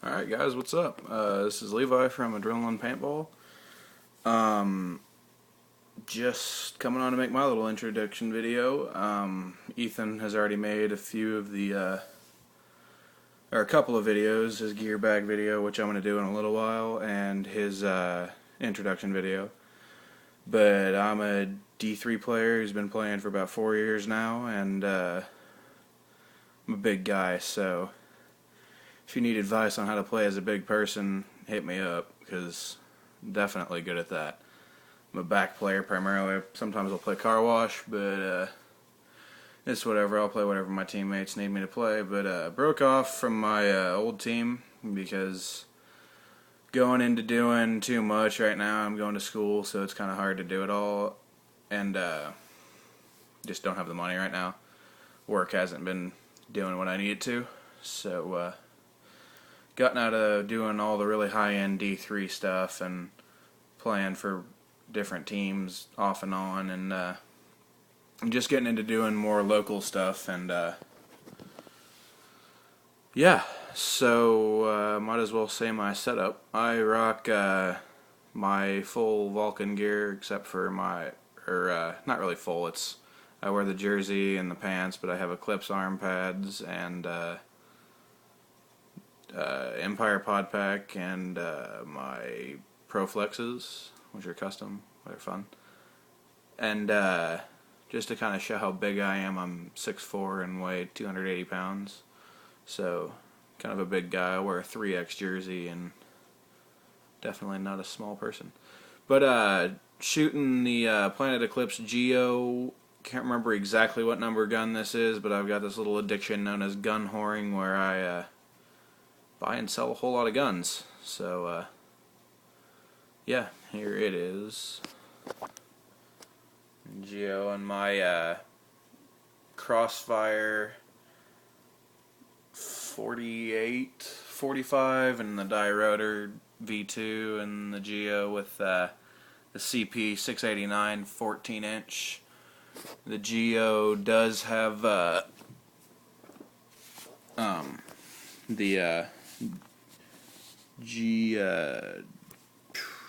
Alright guys, what's up? This is Levi from AdrenalinePaintball. Just coming on to make my little introduction video. Ethan has already made a few of the, or a couple of videos, his gear bag video, which I'm going to do in a little while, and his introduction video. But I'm a D3 player who's been playing for about 4 years now, and I'm a big guy, so if you need advice on how to play as a big person, hit me up, because I'm definitely good at that. I'm a back player primarily. Sometimes I'll play car wash, but it's whatever. I'll play whatever my teammates need me to play. But broke off from my old team because going into doing too much right now. I'm going to school, so it's kind of hard to do it all, and just don't have the money right now. Work hasn't been doing what I need it to, so gotten out of doing all the really high-end D3 stuff and playing for different teams off and on, and I'm just getting into doing more local stuff, and yeah, so might as well say my setup. I rock my full Vulcan gear except for my, not really full, I wear the jersey and the pants, but I have Eclipse arm pads and Empire pod pack and my Pro Flexes, which are custom, they're fun. And just to kind of show how big I am, I'm 6'4" and weigh 280 pounds, so kind of a big guy. I wear a 3X jersey and definitely not a small person. But shooting the Planet Eclipse Geo, can't remember exactly what number gun this is, but I've got this little addiction known as gun whoring where I buy and sell a whole lot of guns. So yeah, here it is. Geo and my Crossfire 48, 45, and the die rotor V2, and the Geo with the CP 689 14-inch. The Geo does have the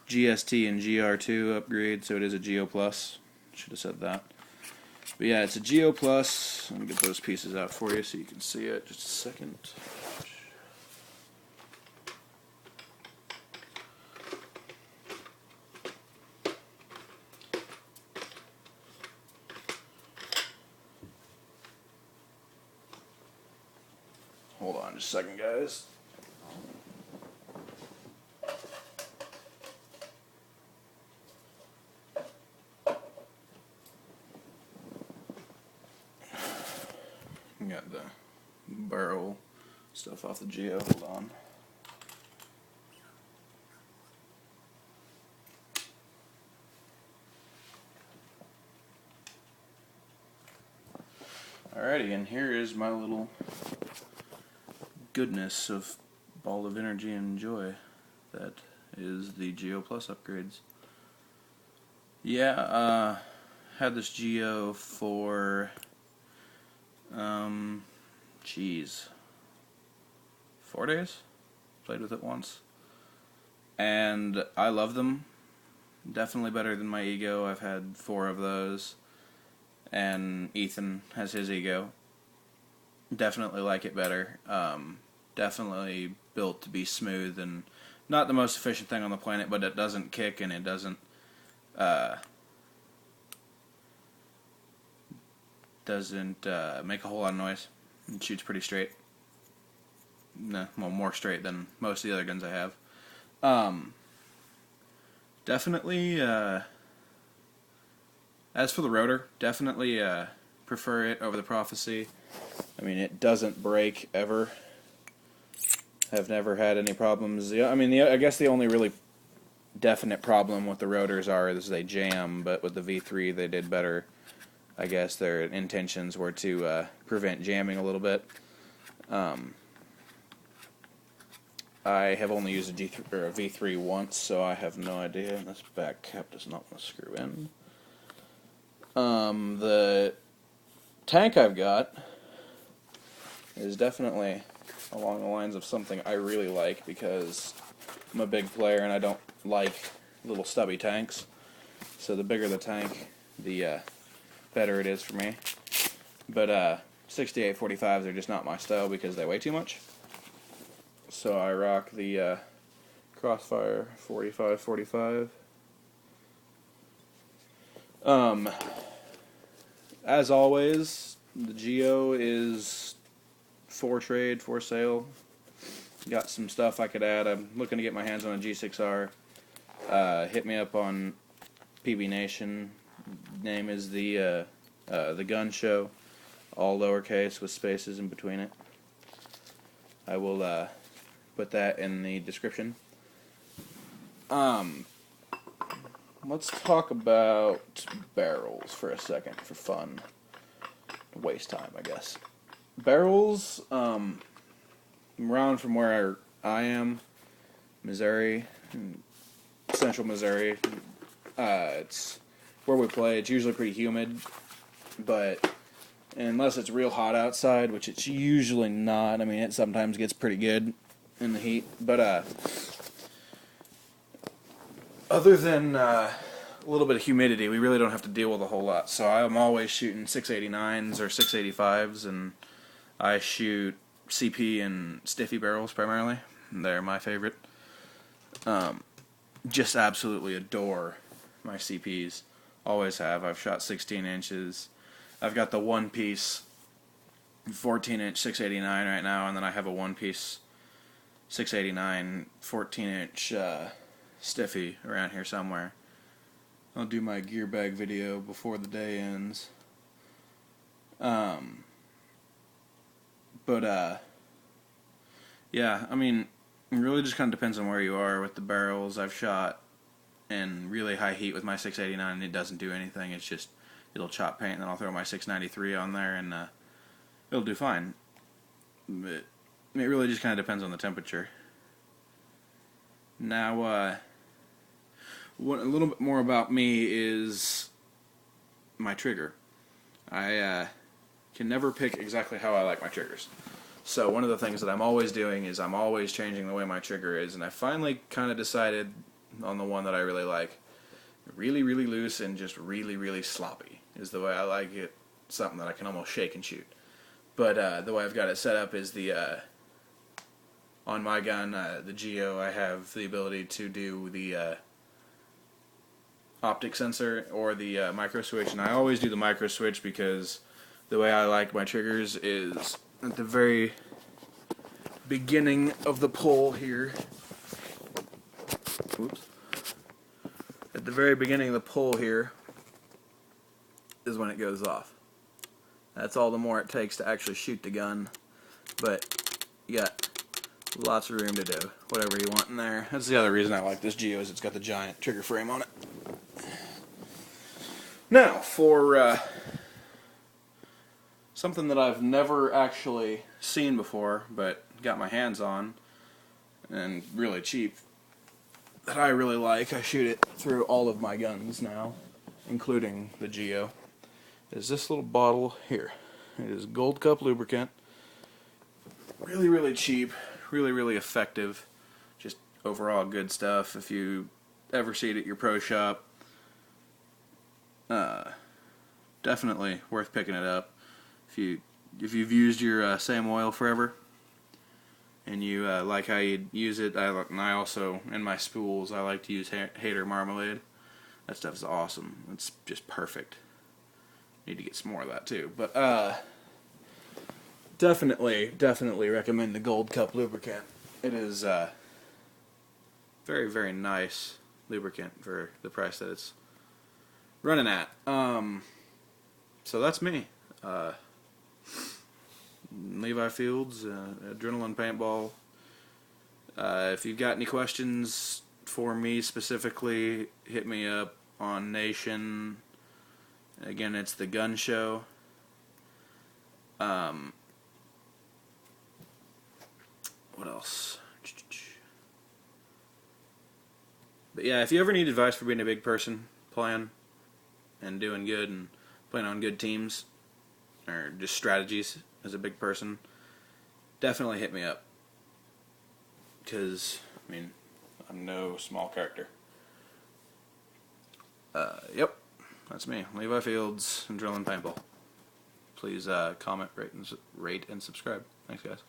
GST and GR2 upgrade, so it is a Geo Plus. Should have said that. But yeah, it's a Geo Plus. Let me get those pieces out for you so you can see it. Just a second. Hold on just a second, guys. Got the barrel stuff off the Geo. Hold on. Alrighty, and here is my little goodness of ball of energy and joy. That is the Geo Plus upgrades. Yeah, had this Geo for geez, 4 days? Played with it once. And I love them. Definitely better than my Ego. I've had 4 of those. And Ethan has his Ego. Definitely like it better. Definitely built to be smooth and not the most efficient thing on the planet, but it doesn't kick and it doesn't make a whole lot of noise. It shoots pretty straight. No, well, more straight than most of the other guns I have. Definitely, as for the rotor, definitely prefer it over the Prophecy. I mean, it doesn't break ever. I've never had any problems. I mean, I guess the only really definite problem with the rotors is they jam, but with the V3 they did better. I guess their intentions were to prevent jamming a little bit. I have only used a V3 once, so I have no idea. And this back cap does not want to screw in. The tank I've got is definitely along the lines of something I really like, because I'm a big player and I don't like little stubby tanks. So the bigger the tank, the better it is for me. But 6845s are just not my style because they weigh too much. So I rock the Crossfire 4545. As always, the Geo is for trade, for sale. Got some stuff I could add. I'm looking to get my hands on a G6R. Hit me up on pbnation. Name is the Gun Show, all lowercase with spaces in between it. I will put that in the description. Let's talk about barrels for a second, for fun. Waste time, I guess. Barrels, around from where I am, Missouri, central Missouri. It's where we play. It's usually pretty humid, but unless it's real hot outside, which it's usually not. I mean, it sometimes gets pretty good in the heat, but other than a little bit of humidity, we really don't have to deal with a whole lot. So I'm always shooting 689s or 685s, and I shoot CP and stiffy barrels primarily. They're my favorite. Just absolutely adore my CPs. Always have. I've shot 16 inches. I've got the one-piece 14-inch 689 right now, and then I have a one-piece 689 14-inch stiffy around here somewhere. I'll do my gear bag video before the day ends. Yeah, I mean, it really just kind of depends on where you are with the barrels. I've shot in really high heat with my 689 and it doesn't do anything. It's just, it'll chop paint, and then I'll throw my 693 on there and it'll do fine. But it really just kind of depends on the temperature. Now, what a little bit more about me is my trigger. I can never pick exactly how I like my triggers. So one of the things that I'm always doing is I'm always changing the way my trigger is, and I finally kind of decided on the one that I really like. Really, really loose and just really, really sloppy is the way I like it. Something that I can almost shake and shoot. But the way I've got it set up is the on my gun, the Geo, I have the ability to do the optic sensor or the micro switch, and I always do the micro switch because the way I like my triggers is at the very beginning of the pull here. Oops. At the very beginning of the pull here is when it goes off. That's all the more it takes to actually shoot the gun, but you got lots of room to do whatever you want in there. That's the other reason I like this Geo, is it's got the giant trigger frame on it. Now, for something that I've never actually seen before, but got my hands on, and really cheap, that I really like, I shoot it through all of my guns now, including the Geo, is this little bottle here. It is Gold Cup lubricant. Really, really cheap, really, really effective, just overall good stuff. If you ever see it at your pro shop, definitely worth picking it up. If you've used your same oil forever and you like how you use it, and I also, in my spools, I like to use Hater Marmalade. That stuff is awesome. It's just perfect. Need to get some more of that too. But definitely recommend the Gold Cup lubricant. It is very, very nice lubricant for the price that it's running at. So that's me. Levi Fields, AdrenalinePaintball. If you've got any questions for me specifically, hit me up on Nation. Again, it's the Gun Show. What else? But yeah, if you ever need advice for being a big person, playing and doing good and playing on good teams, or just strategies as a big person, definitely hit me up. Because, I mean, I'm no small character. Yep, that's me, Levi Fields, AdrenalinePaintball. Please comment, rate, and subscribe. Thanks, guys.